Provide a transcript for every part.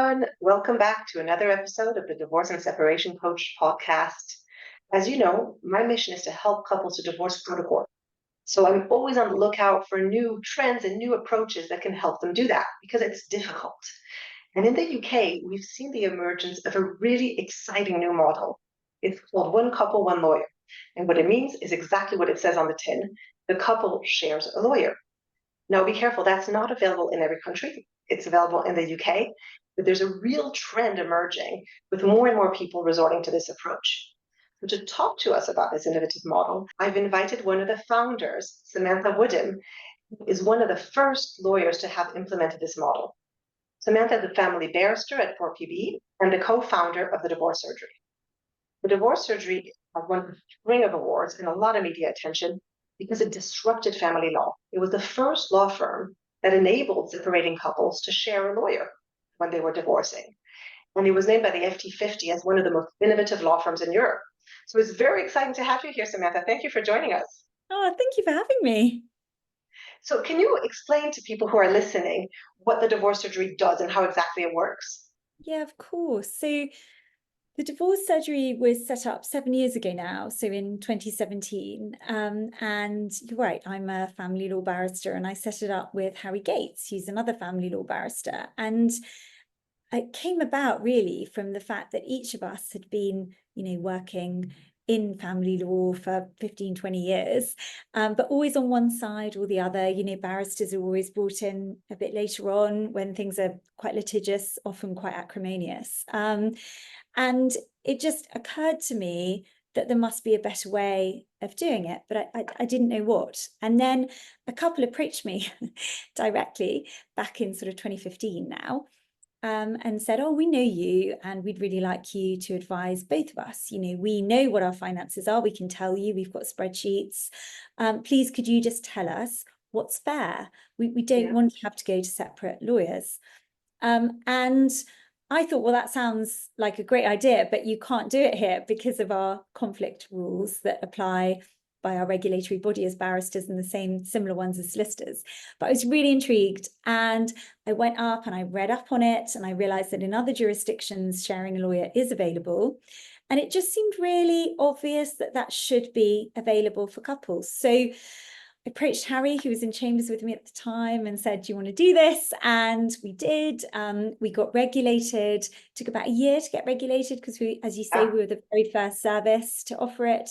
everyone. Welcome back to another episode of the Divorce and Separation Coach podcast. As you know, my mission is to help couples to divorce go to court. So I'm always on the lookout for new trends and new approaches that can help them do that because it's difficult. And in the UK, we've seen the emergence of a really exciting new model. It's called One Couple, One Lawyer. And what it means is exactly what it says on the tin. The couple shares a lawyer. Now, be careful, that's not available in every country. It's available in the UK, but there's a real trend emerging with more and more people resorting to this approach. So to talk to us about this innovative model, I've invited one of the founders, Samantha Woodham, who is one of the first lawyers to have implemented this model. Samantha is a family barrister at 4PB and the co-founder of the Divorce Surgery. The Divorce Surgery won a string of awards and a lot of media attention because it disrupted family law. It was the first law firm that enabled separating couples to share a lawyer when they were divorcing. And it was named by the FT50 as one of the most innovative law firms in Europe. So it's very exciting to have you here, Samantha. Thank you for joining us. Oh, thank you for having me. So can you explain to people who are listening what the Divorce Surgery does and how exactly it works? Yeah, of course. So the Divorce Surgery was set up 7 years ago now, so in 2017. And you're right, I'm a family law barrister, and I set it up with Harry Gates, who's another family law barrister. And it came about really from the fact that each of us had been, working in family law for 15, 20 years, but always on one side or the other. Barristers are always brought in a bit later on when things are quite litigious, often quite acrimonious. And it just occurred to me that there must be a better way of doing it, but I didn't know what. And then a couple approached me directly back in sort of 2015 now, and said, oh, we know you and we'd really like you to advise both of us. We know what our finances are. We can tell you, we've got spreadsheets. Please, could you just tell us what's fair? We don't want to have to go to separate lawyers. And I thought, well, that sounds like a great idea, but you can't do it here because of our conflict rules that apply by our regulatory body as barristers and the same similar ones as solicitors. But I was really intrigued, and I went up and I read up on it, and I realized that in other jurisdictions, sharing a lawyer is available. And it just seemed really obvious that that should be available for couples. So I approached Harry, who was in chambers with me at the time, and said, do you want to do this? And we did. We got regulated. It took about a year to get regulated because we, as you say, we were the very first service to offer it.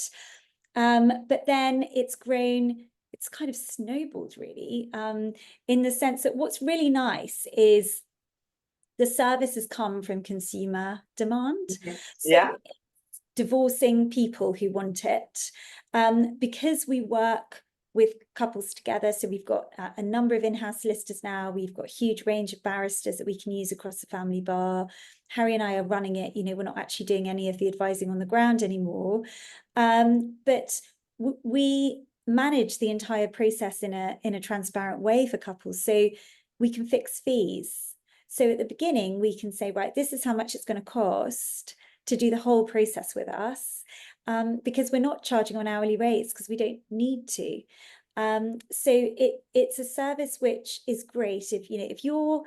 But then it's grown, it's kind of snowballed really, in the sense that what's really nice is the service has come from consumer demand. So divorcing people who want it, because we work with couples together. So we've got a number of in-house solicitors now. We've got a huge range of barristers that we can use across the family bar. Harry and I are running it. We're not actually doing any of the advising on the ground anymore. But we manage the entire process in a transparent way for couples. So we can fix fees. So at the beginning, we can say, right, this is how much it's going to cost to do the whole process with us. Because we're not charging on hourly rates because we don't need to. So it's a service which is great if you're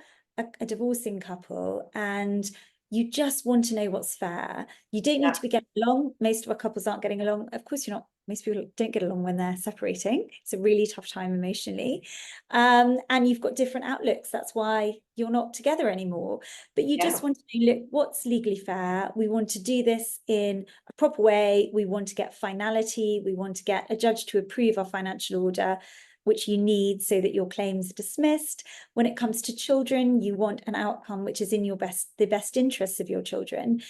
a divorcing couple and you just want to know what's fair. You don't need to be getting along. Most of our couples aren't getting along. Of course, most people don't get along when they're separating. It's a really tough time emotionally. And you've got different outlooks. That's why you're not together anymore. But you just want to know, look, what's legally fair? We want to do this in a proper way. We want to get finality. We want to get a judge to approve our financial order, which you need so that your claims are dismissed. When it comes to children, you want an outcome which is in the best interests of your children.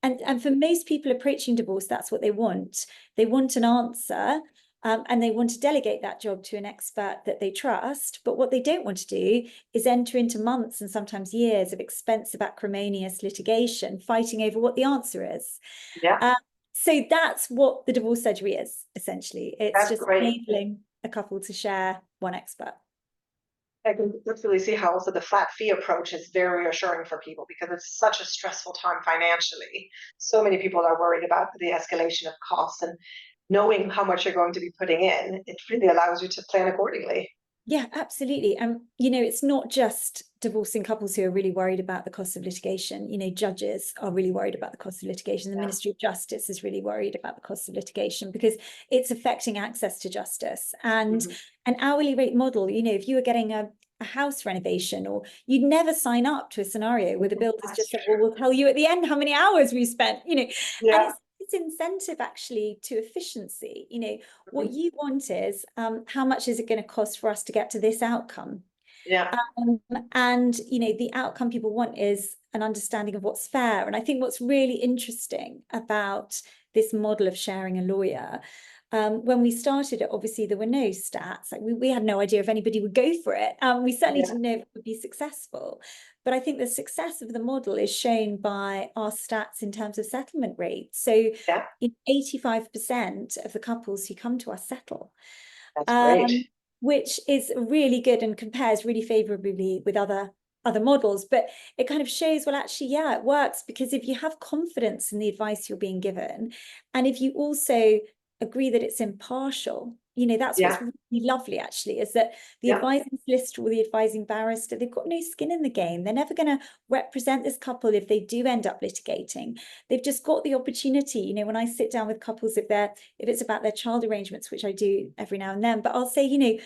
And for most people approaching divorce, that's what they want. They want an answer, and they want to delegate that job to an expert that they trust. But what they don't want to do is enter into months and sometimes years of expensive, acrimonious litigation, fighting over what the answer is. So that's what the Divorce Surgery is, essentially. It's just enabling a couple to share one expert. I can really see how also the flat fee approach is very reassuring for people because it's such a stressful time financially. So many people are worried about the escalation of costs, and knowing how much you're going to be putting in, it really allows you to plan accordingly. Yeah, absolutely. You know, it's not just divorcing couples who are really worried about the cost of litigation. You know, judges are really worried about the cost of litigation. The Yeah. Ministry of Justice is really worried about the cost of litigation because it's affecting access to justice. And Mhm. an hourly rate model, you know, if you were getting a house renovation, or you'd never sign up to a scenario where the builders That's just said, well, true. we'll tell you at the end how many hours we spent, you know, and Yeah. it's incentive actually to efficiency. You know, what Mhm. you want is how much is it going to cost for us to get to this outcome? Yeah. And you know, the outcome people want is an understanding of what's fair. And I think what's really interesting about this model of sharing a lawyer, when we started it, obviously there were no stats. Like we had no idea if anybody would go for it. We certainly Yeah. didn't know if it would be successful. But I think the success of the model is shown by our stats in terms of settlement rate. So Yeah. 85% of the couples who come to us settle, That's great. um, which is really good and compares really favorably with other models. But it kind of shows, well, actually, yeah, it works, because if you have confidence in the advice you're being given, and if you also agree that it's impartial, you know, that's what's Yeah. really lovely, actually, is that the Yeah. advising solicitor or the advising barrister, they've got no skin in the game. They're never going to represent this couple if they do end up litigating. They've just got the opportunity. You know, when I sit down with couples, if it's about their child arrangements, which I do every now and then, but I'll say, you know,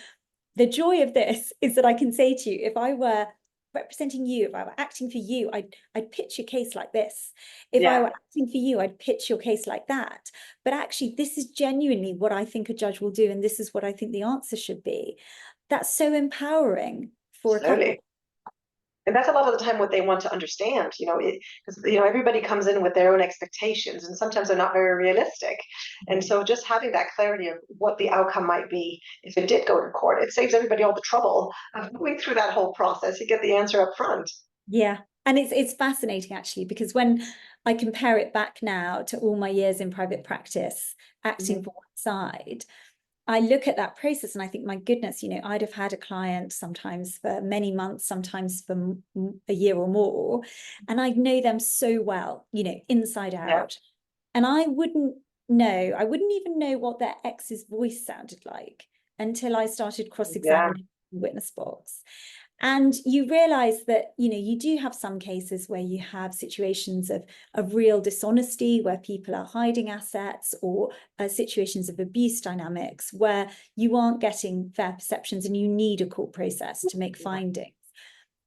the joy of this is that I can say to you, if I were representing you, if I were acting for you, I'd pitch your case like this. If I Yeah. were acting for you, I'd pitch your case like that. But actually, this is genuinely what I think a judge will do, and this is what I think the answer should be. That's so empowering for a couple. Absolutely. And that's a lot of the time what they want to understand, because everybody comes in with their own expectations, and sometimes they're not very realistic. And so just having that clarity of what the outcome might be if it did go to court, it saves everybody all the trouble of going through that whole process. You get the answer up front. Yeah. And it's fascinating, actually, because when I compare it back now to all my years in private practice, acting Mhm. for one side, I look at that process and I think, my goodness, you know, I'd have had a client sometimes for many months, sometimes for a year or more, and I know them so well, you know, inside Yeah. out. And I wouldn't even know what their ex's voice sounded like until I started Yeah. cross-examining the witness box. And you realize that, you know, you do have some cases where you have situations of real dishonesty, where people are hiding assets, or situations of abuse dynamics where you aren't getting fair perceptions and you need a court process to make Yeah. findings.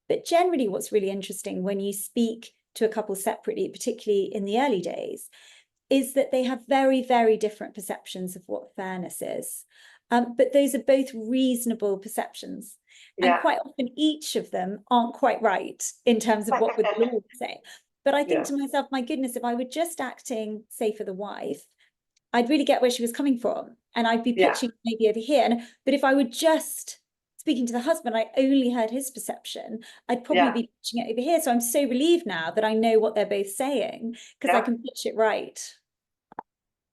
But generally, what's really interesting when you speak to a couple separately, particularly in the early days, is that they have very, very different perceptions of what fairness is. But those are both reasonable perceptions. And Yeah. quite often, each of them aren't quite right in terms of what would the law say. But I think Yeah. to myself, my goodness, if I were just acting, say, for the wife, I'd really get where she was coming from. And I'd be Yeah. pitching maybe over here. But if I were just speaking to the husband, I only heard his perception, I'd probably Yeah. be pitching it over here. So I'm so relieved now that I know what they're both saying, because I Yeah. can pitch it right.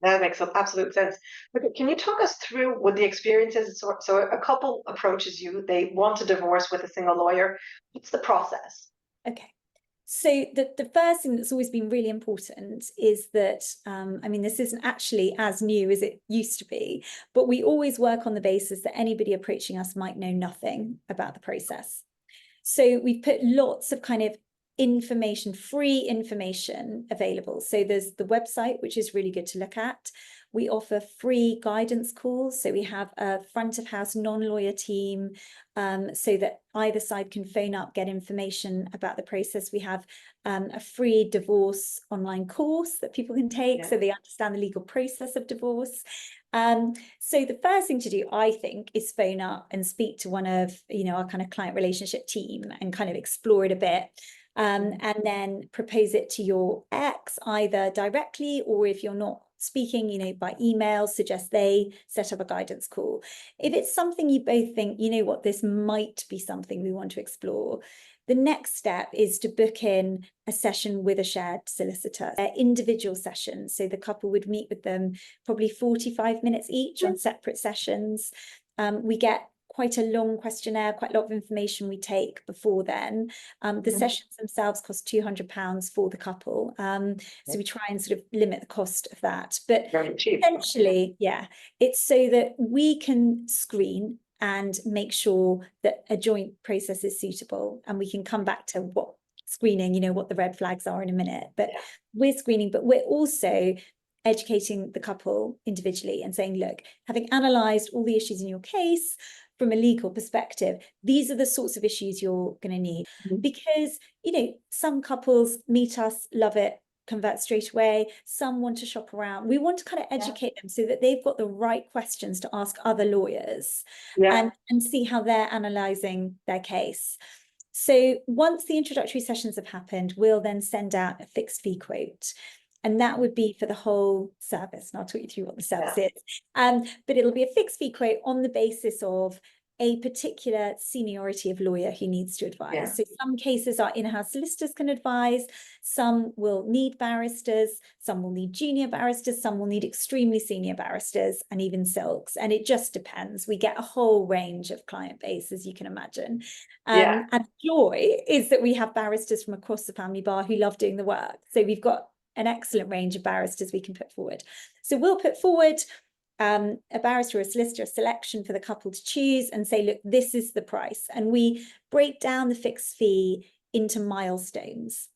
That makes absolute sense. Okay, can you talk us through what the experience is? So a couple approaches you, they want to divorce with a single lawyer. What's the process? Okay. So the first thing that's always been really important is that, I mean, this isn't actually as new as it used to be, but we always work on the basis that anybody approaching us might know nothing about the process. So we've put lots of kind of information, free information available. So there's the website, which is really good to look at. We offer free guidance calls. So we have a front of house non-lawyer team, so that either side can phone up, get information about the process. We have a free divorce online course that people can take, Yeah. so they understand the legal process of divorce. So the first thing to do, I think, is phone up and speak to one of, you know, our kind of client relationship team and kind of explore it a bit. And then propose it to your ex, either directly, or if you're not speaking, you know, by email, suggest they set up a guidance call. If it's something you both think, you know what, this might be something we want to explore, the next step is to book in a session with a shared solicitor, individual sessions. So the couple would meet with them probably 45 minutes each on separate sessions. We get quite a long questionnaire, quite a lot of information we take before then. The sessions themselves cost £200 for the couple. So we try and sort of limit the cost of that. But Very cheap. essentially, yeah, it's so that we can screen and make sure that a joint process is suitable. And we can come back to what screening, you know, what the red flags are in a minute, but we're screening, but we're also educating the couple individually and saying, look, having analysed all the issues in your case from a legal perspective, these are the sorts of issues you're going to need. Because, you know, some couples meet us, love it, convert straight away. Some want to shop around. We want to kind of educate them so that they've got the right questions to ask other lawyers and see how they're analysing their case. So once the introductory sessions have happened, we'll then send out a fixed fee quote. And that would be for the whole service. And I'll talk you through what the service is. But it'll be a fixed fee quote on the basis of a particular seniority of lawyer who needs to advise. So some cases our in-house solicitors can advise, some will need barristers, some will need junior barristers, some will need extremely senior barristers, and even silks. And it just depends. We get a whole range of client base, as you can imagine. And joy is that we have barristers from across the family bar who love doing the work. So we've got an excellent range of barristers we can put forward. So we'll put forward a barrister or a solicitor, a selection for the couple to choose and say, look, this is the price. And we break down the fixed fee into milestones.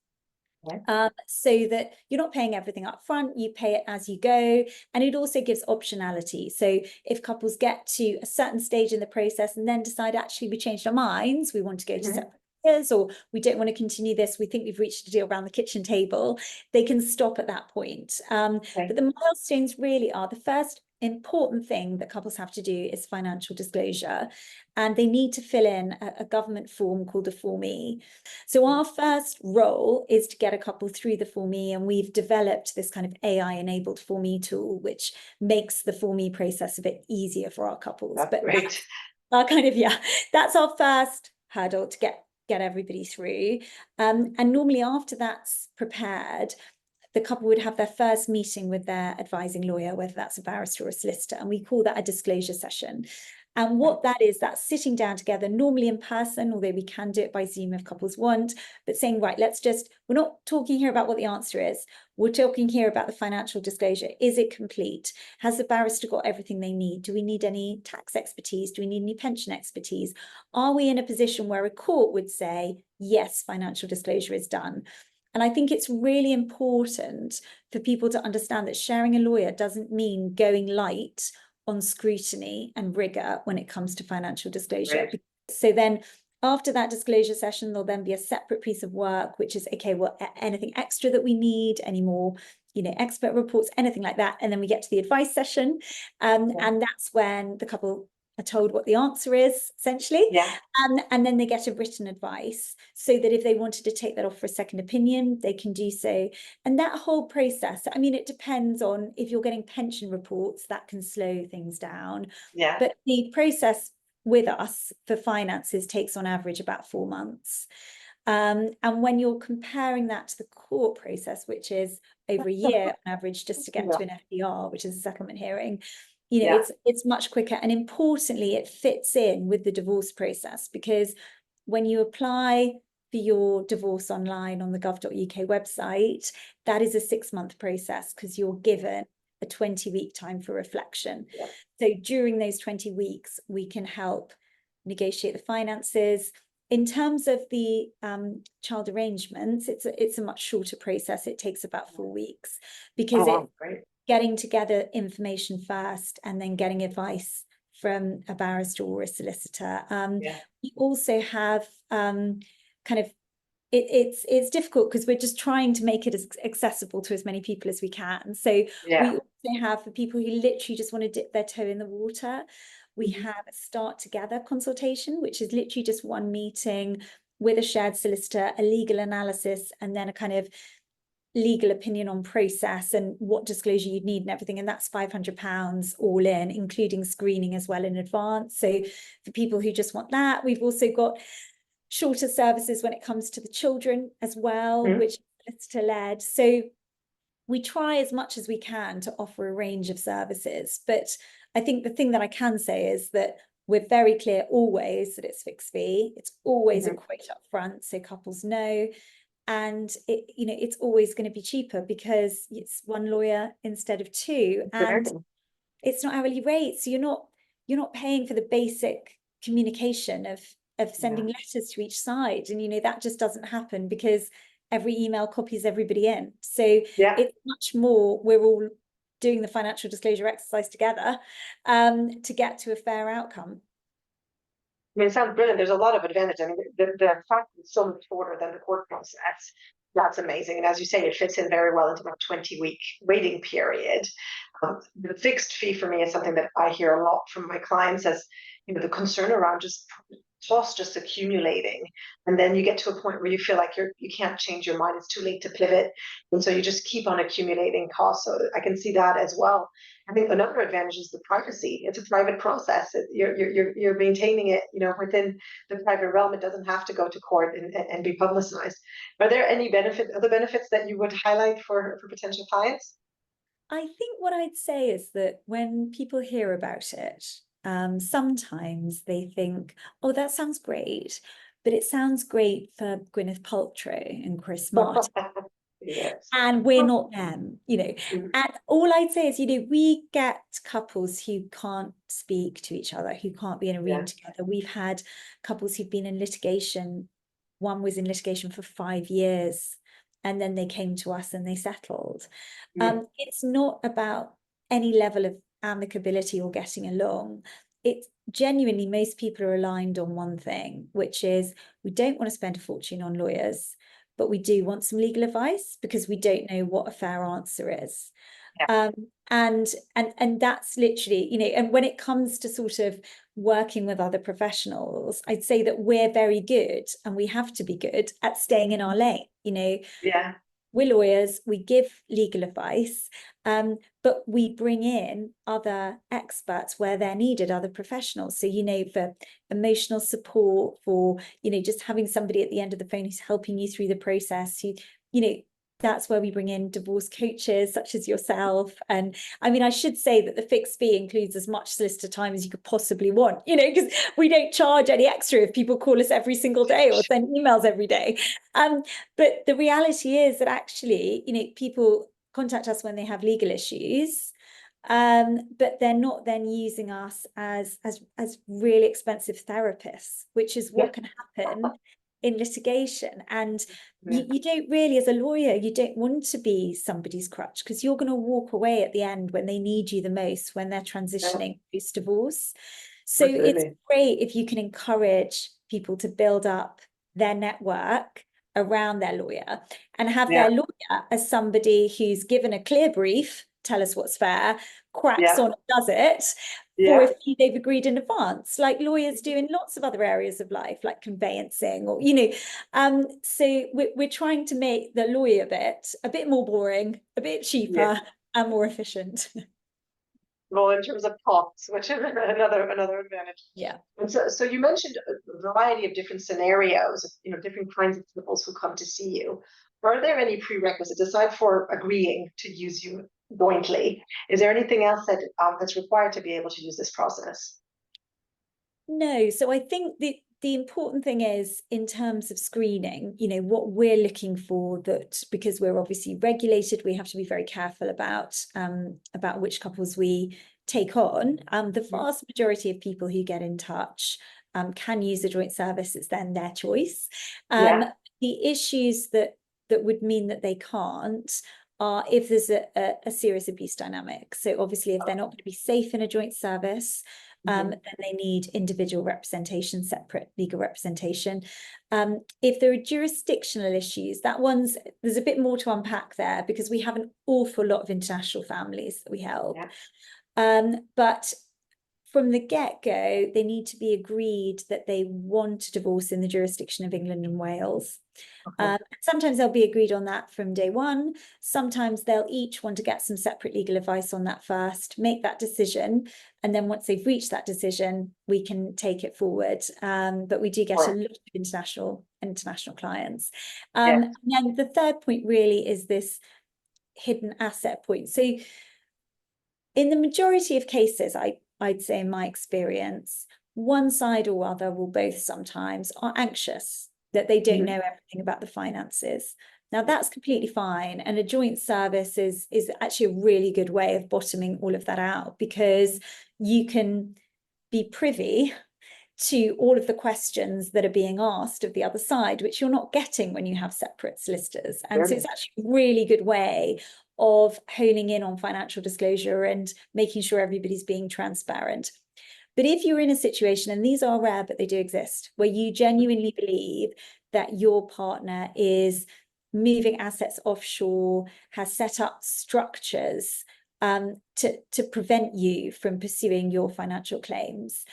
So that you're not paying everything up front, you pay it as you go. And it also gives optionality. So if couples get to a certain stage in the process and then decide, actually, we changed our minds, we want to go to separate years, or we don't want to continue this, we think we've reached a deal around the kitchen table, they can stop at that point. But the milestones really are the first important thing that couples have to do is financial disclosure, and they need to fill in a government form called a Form E. So our first role is to get a couple through the Form E, and we've developed this kind of AI enabled Form E tool which makes the Form E process a bit easier for our couples. That's great. That's our kind of, that's our first hurdle to get everybody through. And normally after that's prepared, the couple would have their first meeting with their advising lawyer, whether that's a barrister or a solicitor, and we call that a disclosure session. And what that is, that's sitting down together, normally in person, although we can do it by Zoom if couples want, but saying, right, we're not talking here about what the answer is. We're talking here about the financial disclosure. Is it complete? Has the barrister got everything they need? Do we need any tax expertise? Do we need any pension expertise? Are we in a position where a court would say, yes, financial disclosure is done? And I think it's really important for people to understand that sharing a lawyer doesn't mean going light on scrutiny and rigor when it comes to financial disclosure. So then after that disclosure session, there'll then be a separate piece of work, which is, okay, well, anything extra that we need, any more, you know, expert reports, anything like that. And then we get to the advice session. And that's when the couple are told what the answer is, essentially. And then they get a written advice so that if they wanted to take that off for a second opinion, they can do so. And that whole process, I mean, it depends on if you're getting pension reports, that can slow things down. But the process with us for finances takes on average about 4 months. And when you're comparing that to the court process, which is over a year on average, just to get to an FDR, which is a settlement hearing, you know, it's much quicker. And importantly, it fits in with the divorce process, because when you apply for your divorce online on the gov.uk website, that is a 6-month process because you're given a 20-week time for reflection. So during those 20 weeks, we can help negotiate the finances. In terms of the child arrangements, it's a much shorter process. It takes about 4 weeks because it's getting together information first and then getting advice from a barrister or a solicitor. We also have kind of, it's difficult because we're just trying to make it as accessible to as many people as we can. So we also have, for people who literally just want to dip their toe in the water, we have a start together consultation, which is literally just one meeting with a shared solicitor, a legal analysis, and then a kind of legal opinion on process and what disclosure you'd need and everything. And that's £500 all in, including screening as well in advance. So for people who just want that, we've also got shorter services when it comes to the children as well, which is solicitor-led. So we try as much as we can to offer a range of services. But I think the thing that I can say is that we're very clear always that it's fixed fee. It's always a quote up front, so couples know. And it, you know, it's always going to be cheaper because it's one lawyer instead of two, and it's not hourly rate. So you're not paying for the basic communication of sending letters to each side. And, you know, that just doesn't happen because every email copies everybody in. So it's much more, we're all doing the financial disclosure exercise together to get to a fair outcome. I mean, it sounds brilliant. There's a lot of advantage. I mean, the fact that it's so much shorter than the court process, that's amazing. And as you say, it fits in very well into that 20-week waiting period. The fixed fee for me is something that I hear a lot from my clients as, you know, the concern around just cost just accumulating. And then you get to a point where you feel like you can't change your mind. It's too late to pivot. And so you just keep on accumulating costs. So I can see that as well. I think another advantage is the privacy. It's a private process. You're maintaining it, you know, within the private realm. It doesn't have to go to court and be publicized. Are there any other benefits that you would highlight for potential clients? I think what I'd say is that when people hear about it, sometimes they think, oh, that sounds great, but it sounds great for Gwyneth Paltrow and Chris Martin. Yes. And we're not them, you know. And all I'd say is, you know, we get couples who can't speak to each other, who can't be in a room together. We've had couples who've been in litigation. One was in litigation for 5 years, and then they came to us and they settled. It's not about any level of amicability or getting along. It's genuinely, most people are aligned on one thing, which is we don't want to spend a fortune on lawyers, but we do want some legal advice because we don't know what a fair answer is. And that's literally, you know, and when it comes to sort of working with other professionals, I'd say that we're very good, and we have to be good at staying in our lane, you know. We're lawyers, we give legal advice, but we bring in other experts where they're needed, other professionals. So, you know, for emotional support, for, you know, just having somebody at the end of the phone who's helping you through the process, who, you know, that's where we bring in divorce coaches such as yourself. And I mean, I should say that the fixed fee includes as much solicitor time as you could possibly want, you know, because we don't charge any extra if people call us every single day or send emails every day. But the reality is that actually, you know, people contact us when they have legal issues, but they're not then using us as really expensive therapists, which is what can happen in litigation. And you don't really, as a lawyer, you don't want to be somebody's crutch, because you're going to walk away at the end when they need you the most, when they're transitioning post-divorce. So it's great if you can encourage people to build up their network around their lawyer and have their lawyer as somebody who's given a clear brief, tell us what's fair, cracks on and does it for a fee they've agreed in advance, like lawyers do in lots of other areas of life, like conveyancing, or, you know. So we're trying to make the lawyer bit a bit more boring, a bit cheaper, and more efficient. Well, in terms of costs, which is another advantage. And so you mentioned a variety of different scenarios, you know, different kinds of couples who come to see you. Are there any prerequisites aside for agreeing to use you jointly? Is there anything else that that's required to be able to use this process? No. So I think the important thing is, in terms of screening, you know, what we're looking for, that because we're obviously regulated, we have to be very careful about which couples we take on. The vast majority of people who get in touch can use a joint service. It's then their choice. The issues that would mean that they can't are if there's a serious abuse dynamic. So obviously, if they're not going to be safe in a joint service, then they need individual representation, separate legal representation. If there are jurisdictional issues, there's a bit more to unpack there, because we have an awful lot of international families that we help. But from the get-go, they need to be agreed that they want to divorce in the jurisdiction of England and Wales. Sometimes they'll be agreed on that from day one. Sometimes they'll each want to get some separate legal advice on that first, make that decision, and then once they've reached that decision, we can take it forward. But we do get a lot of international clients. And then the third point really is this hidden asset point. So in the majority of cases, I'd say, in my experience, one side or other will both sometimes are anxious that they don't know everything about the finances. Now, that's completely fine. And a joint service is actually a really good way of bottoming all of that out, because you can be privy to all of the questions that are being asked of the other side, which you're not getting when you have separate solicitors. And so it's actually a really good way of honing in on financial disclosure and making sure everybody's being transparent. But if you're in a situation, and these are rare, but they do exist, where you genuinely believe that your partner is moving assets offshore, has set up structures to prevent you from pursuing your financial claims,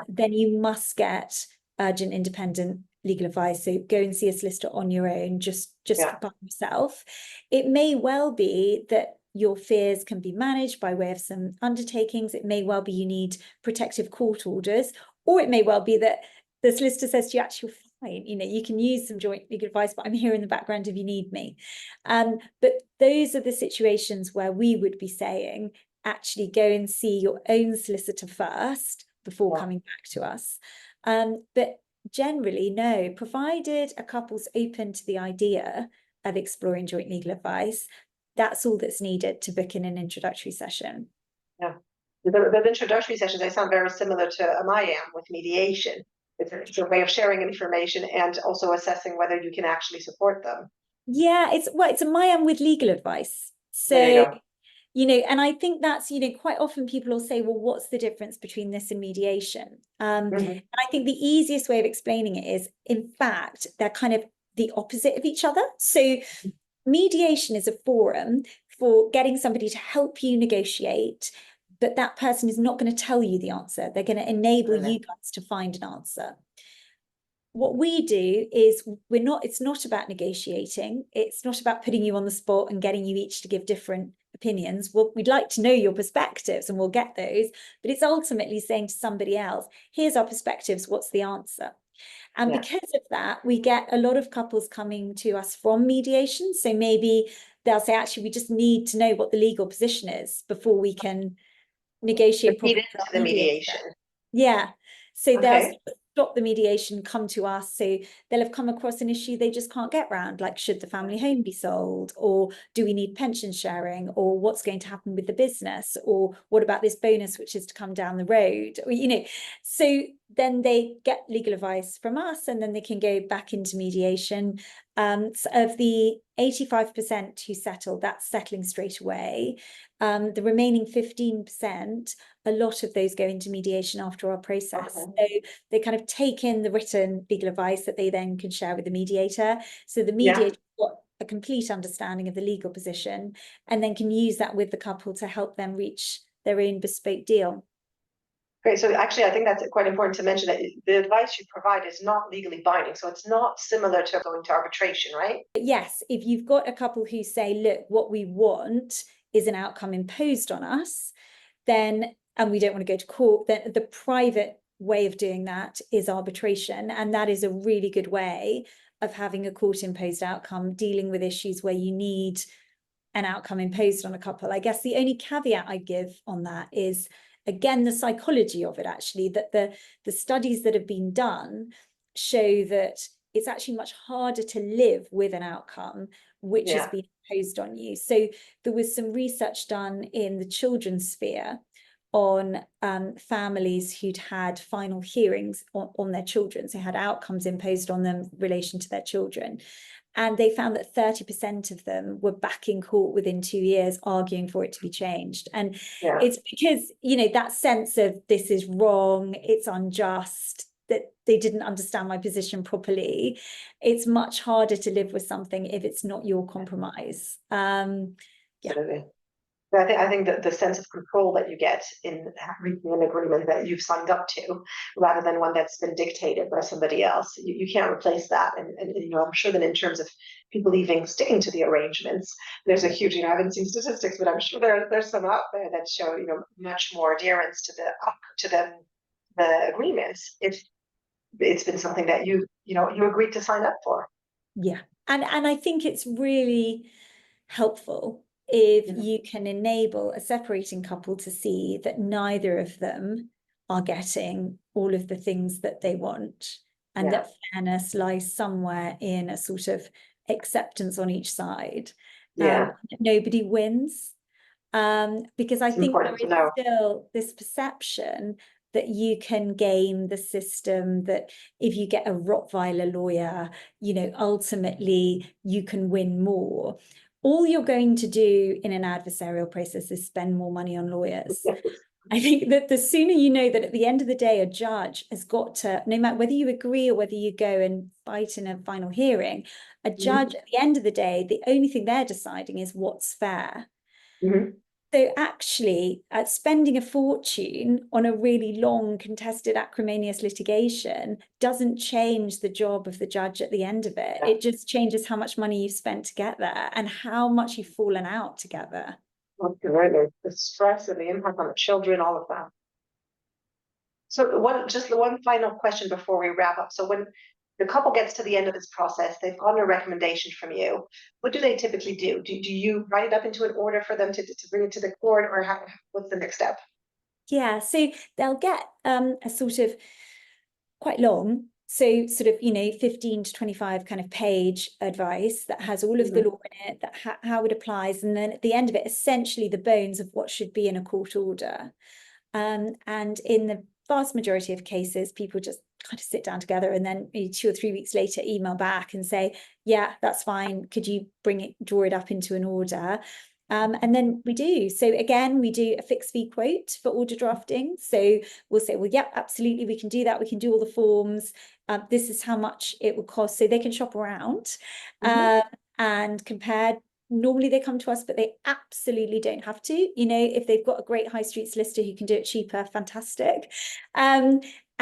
then you must get urgent independent legal advice. So go and see a solicitor on your own, just by yourself. It may well be that your fears can be managed by way of some undertakings. It may well be you need protective court orders, or it may well be that the solicitor says to you, actually, fine, you can use some joint legal advice, but I'm here in the background if you need me. But those are the situations where we would be saying, actually go and see your own solicitor first before coming back to us. But generally, no, provided a couple's open to the idea of exploring joint legal advice, that's all that's needed to book in an introductory session. Yeah. The introductory sessions, they sound very similar to a MIAM with mediation. It's a way of sharing information and also assessing whether you can actually support them. Yeah, it's a MIAM with legal advice. There So, and I think that's, quite often people will say, well, what's the difference between this and mediation? And I think the easiest way of explaining it is, in fact, they're kind of the opposite of each other. So mediation is a forum for getting somebody to help you negotiate, but that person is not going to tell you the answer. They're going to enable you guys to find an answer. What we do is it's not about negotiating. It's not about putting you on the spot and getting you each to give different opinions. Well, we'd like to know your perspectives and we'll get those, but it's ultimately saying to somebody else, here's our perspectives, what's the answer? And because of that, we get a lot of couples coming to us from mediation. So maybe they'll say, actually, we just need to know what the legal position is before we can negotiate properly with our mediation. Yeah. So they'll stop the mediation, come to us. So they'll have come across an issue they just can't get around, like should the family home be sold, or do we need pension sharing, or what's going to happen with the business, or what about this bonus which is to come down the road, or so then they get legal advice from us, and then they can go back into mediation. So of the 85% who settle, that's settling straight away. The remaining 15%, a lot of those go into mediation after our process. So they kind of take in the written legal advice that they then can share with the mediator. So the mediator got a complete understanding of the legal position and then can use that with the couple to help them reach their own bespoke deal. Great. So actually, I think that's quite important to mention that the advice you provide is not legally binding. So it's not similar to going to arbitration, right? But yes, if you've got a couple who say, look, what we want is an outcome imposed on us, then, and we don't want to go to court, then the private way of doing that is arbitration. And that is a really good way of having a court imposed outcome, dealing with issues where you need an outcome imposed on a couple. I guess the only caveat I give on that is, again, the psychology of it, actually, that the studies that have been done show that it's actually much harder to live with an outcome which has been imposed on you. So there was some research done in the children's sphere on families who'd had final hearings on their children, so had outcomes imposed on them in relation to their children. And they found that 30% of them were back in court within 2 years arguing for it to be changed. And it's because, that sense of this is wrong, it's unjust, that they didn't understand my position properly. It's much harder to live with something if it's not your compromise. Absolutely. I think that the sense of control that you get in reaching an agreement that you've signed up to, rather than one that's been dictated by somebody else, you can't replace that. And I'm sure that in terms of people even sticking to the arrangements, there's a huge, I haven't seen statistics, but I'm sure there's some out there that show, much more adherence to the agreements if it's been something that you agreed to sign up for. Yeah, and I think it's really helpful if you can enable a separating couple to see that neither of them are getting all of the things that they want, and that fairness lies somewhere in a sort of acceptance on each side. Nobody wins, because I think there is still this perception that you can game the system, that if you get a Rottweiler lawyer, you know, ultimately you can win more. All you're going to do in an adversarial process is spend more money on lawyers. I think that the sooner you know that at the end of the day, a judge has got to, no matter whether you agree or whether you go and fight in a final hearing, a judge at the end of the day, the only thing they're deciding is what's fair. Mm-hmm. So actually, spending a fortune on a really long, contested, acrimonious litigation doesn't change the job of the judge at the end of it. It just changes how much money you've spent to get there and how much you've fallen out together. Absolutely. The stress and the impact on the children, all of that. So just the one final question before we wrap up. So when the couple gets to the end of this process, they've gotten a recommendation from you. What do they typically do? Do you write it up into an order for them to bring it to the court, or what's the next step? Yeah, so they'll get a sort of quite long, so sort of, you know, 15 to 25 kind of page advice that has all of the law in it, that how it applies, and then at the end of it, essentially the bones of what should be in a court order. And in the vast majority of cases, people just kind of sit down together and then 2 or 3 weeks later email back and say, yeah, that's fine. Could you draw it up into an order? And then we do. So again, we do a fixed fee quote for order drafting. So we'll say, well, yeah, absolutely, we can do that. We can do all the forms. This is how much it will cost. So they can shop around and compare. Normally they come to us, but they absolutely don't have to. You know, if they've got a great high street solicitor who can do it cheaper, fantastic.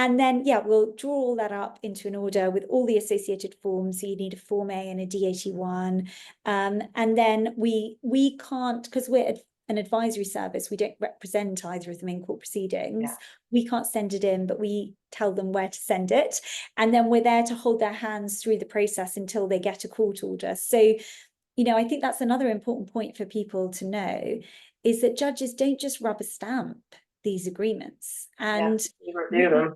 And then, yeah, we'll draw all that up into an order with all the associated forms. So you need a Form A and a D81. And then we can't, because we're an advisory service, we don't represent either of them in court proceedings. We can't send it in, but we tell them where to send it. And then we're there to hold their hands through the process until they get a court order. So, you know, I think that's another important point for people to know, is that judges don't just rubber stamp these agreements. And we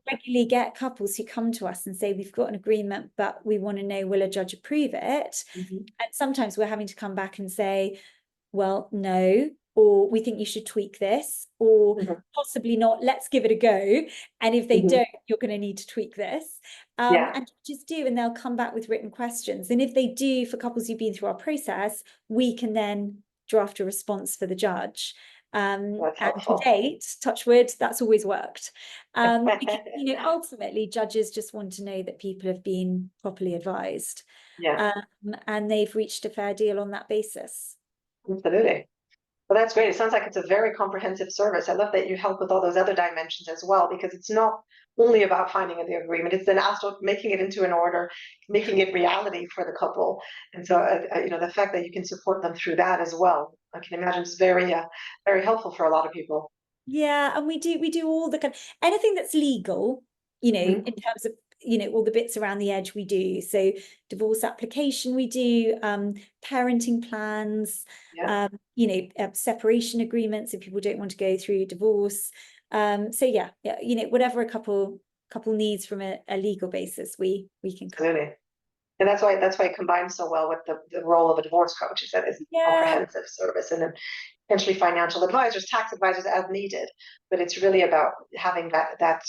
regularly get couples who come to us and say, we've got an agreement, but we want to know, will a judge approve it? And sometimes we're having to come back and say, well, no, or we think you should tweak this, or possibly not, let's give it a go. And if they don't, you're going to need to tweak this. And just do, and they'll come back with written questions. And if they do, for couples who've been through our process, we can then draft a response for the judge. And to date, touch wood, that's always worked. Because, you know, ultimately, judges just want to know that people have been properly advised. And they've reached a fair deal on that basis. Absolutely. Well, that's great. It sounds like it's a very comprehensive service. I love that you help with all those other dimensions as well, because it's not only about finding the agreement, it's then also making it into an order, making it reality for the couple. And so, you know, the fact that you can support them through that as well, I can imagine is very, very helpful for a lot of people. Yeah, and we do all the kind, anything that's legal, you know, in terms of, you know, all the bits around the edge we do. So divorce application we do, parenting plans, you know, separation agreements if people don't want to go through divorce. So yeah, you know, whatever a couple needs from a legal basis, we can cover. Absolutely. And that's why it combines so well with the role of a divorce coach, is that it's a comprehensive service, and then potentially financial advisors, tax advisors as needed. But it's really about having that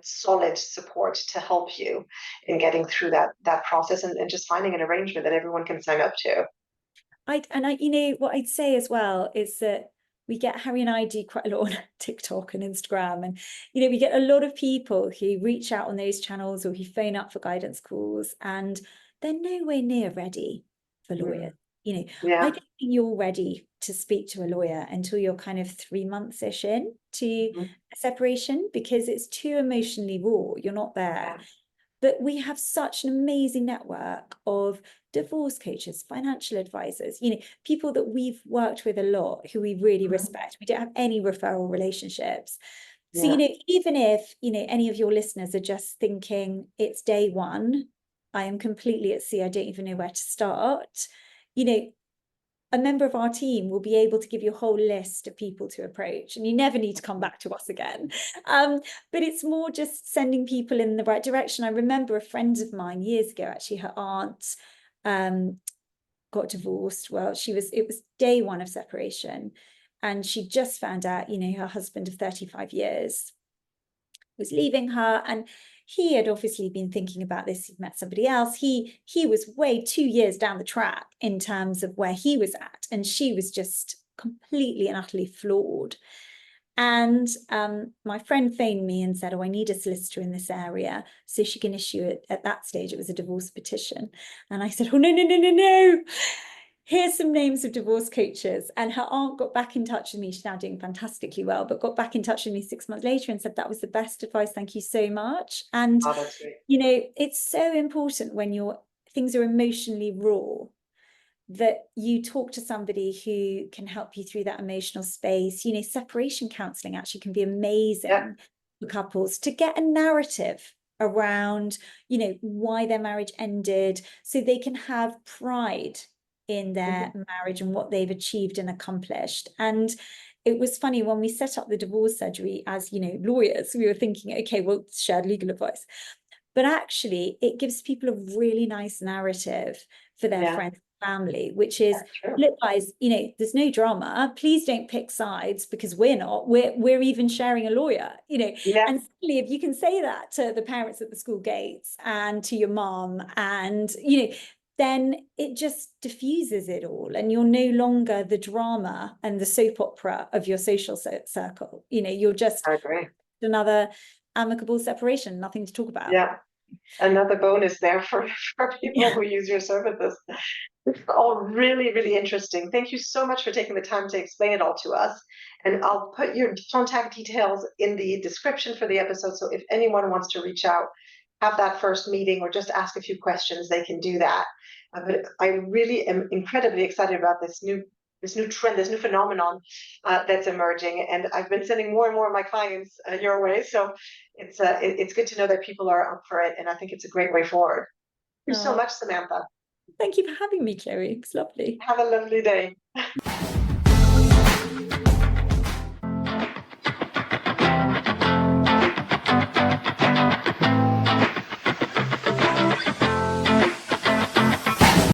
solid support to help you in getting through that process, and just finding an arrangement that everyone can sign up to. You know, what I'd say as well is that Harry and I do quite a lot on TikTok and Instagram, and you know, we get a lot of people who reach out on those channels or who phone up for guidance calls, and they're nowhere near ready for lawyers. You know, I don't think you're ready to speak to a lawyer until you're kind of 3 months-ish in to a separation, because it's too emotionally raw. You're not there. But we have such an amazing network of divorce coaches, financial advisors, you know, people that we've worked with a lot who we really respect. We don't have any referral relationships. So, you know, even if, you know, any of your listeners are just thinking it's day one, I am completely at sea, I don't even know where to start, you know, a member of our team will be able to give you a whole list of people to approach, and you never need to come back to us again. But it's more just sending people in the right direction. I remember a friend of mine years ago, actually, her aunt got divorced. Well, it was day one of separation, and she just found out, you know, her husband of 35 years was leaving her, and he had obviously been thinking about this. He'd met somebody else. He was way 2 years down the track in terms of where he was at, and she was just completely and utterly flawed. And my friend phoned me and said, oh, I need a solicitor in this area so she can issue it. At that stage, it was a divorce petition. And I said, oh, no. Here's some names of divorce coaches. And her aunt got back in touch with me. She's now doing fantastically well, but got back in touch with me 6 months later and said, that was the best advice. Thank you so much. And, Oh, that's great. you know, it's so important when things are emotionally raw, that you talk to somebody who can help you through that emotional space. You know, separation counseling actually can be amazing for couples to get a narrative around, you know, why their marriage ended, so they can have pride in their marriage and what they've achieved and accomplished. And it was funny, when we set up the divorce surgery, as you know, lawyers, we were thinking, okay, well, shared legal advice. But actually, it gives people a really nice narrative for their friends and family, which is, look, guys, you know, there's no drama. Please don't pick sides, because we're not. We're even sharing a lawyer, you know. And certainly, if you can say that to the parents at the school gates and to your mom, and you know, then it just diffuses it all, and you're no longer the drama and the soap opera of your social circle. You know, you're just another amicable separation, nothing to talk about. Yeah, another bonus there for people who use your services. It's all really, really interesting. Thank you so much for taking the time to explain it all to us. And I'll put your contact details in the description for the episode. So if anyone wants to reach out, have that first meeting, or just ask a few questions, they can do that. But I really am incredibly excited about this new trend, this new phenomenon that's emerging. And I've been sending more and more of my clients your way. So it's good to know that people are up for it. And I think it's a great way forward. Thank you so much, Samantha. Thank you for having me, Chloe. It's lovely. Have a lovely day.